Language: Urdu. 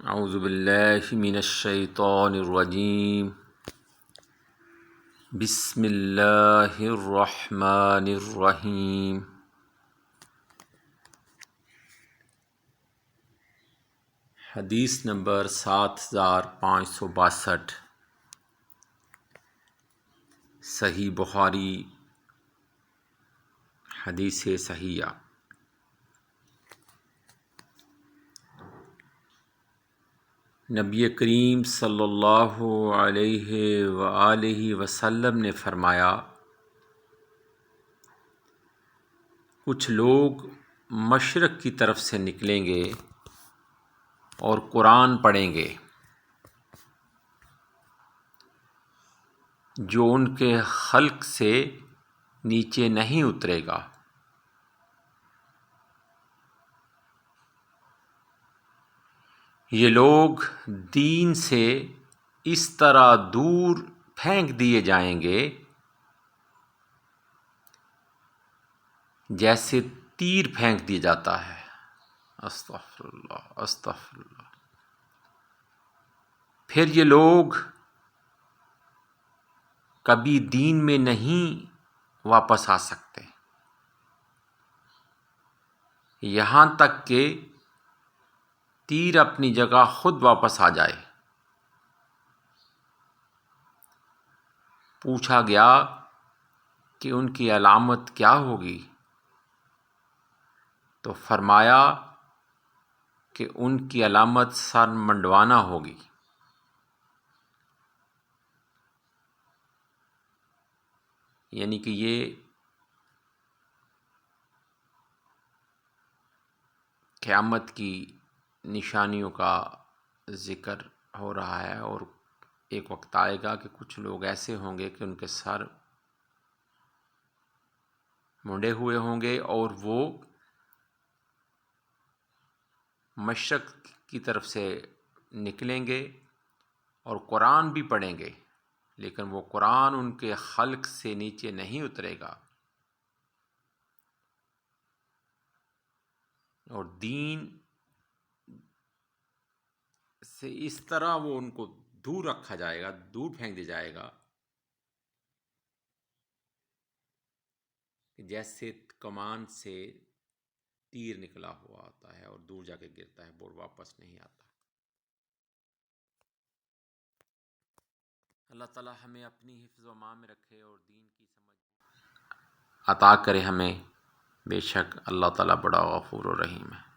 اعوذ باللہ من الشیطان الرجیم بسم اللہ الرحمن الرحیم حدیث نمبر 7562 صحیح بخاری حدیث صحیحہ۔ نبی کریم صلی اللہ علیہ وآلہ وسلم نے فرمایا، کچھ لوگ مشرق کی طرف سے نکلیں گے اور قرآن پڑھیں گے جو ان کے خلق سے نیچے نہیں اترے گا۔ یہ لوگ دین سے اس طرح دور پھینک دیے جائیں گے جیسے تیر پھینک دیا جاتا ہے۔ استغفر اللہ استغفر اللہ۔ پھر یہ لوگ کبھی دین میں نہیں واپس آ سکتے یہاں تک کہ تیر اپنی جگہ خود واپس آ جائے۔ پوچھا گیا کہ ان کی علامت کیا ہوگی؟ تو فرمایا کہ ان کی علامت سر منڈوانا ہوگی۔ یعنی کہ یہ قیامت کی نشانیوں کا ذکر ہو رہا ہے، اور ایک وقت آئے گا کہ کچھ لوگ ایسے ہوں گے کہ ان کے سر منڈے ہوئے ہوں گے اور وہ مشرق کی طرف سے نکلیں گے اور قرآن بھی پڑھیں گے، لیکن وہ قرآن ان کے خلق سے نیچے نہیں اترے گا، اور دین سے اس طرح وہ ان کو دور رکھا جائے گا، دور پھینک دیا جائے گا جیسے کمان سے تیر نکلا ہوا آتا ہے اور دور جا کے گرتا ہے اور واپس نہیں آتا۔ اللہ تعالی ہمیں اپنی حفظ و امان میں رکھے اور دین کی سمجھ عطا کرے ہمیں۔ بے شک اللہ تعالی بڑا غفور و رحیم ہے۔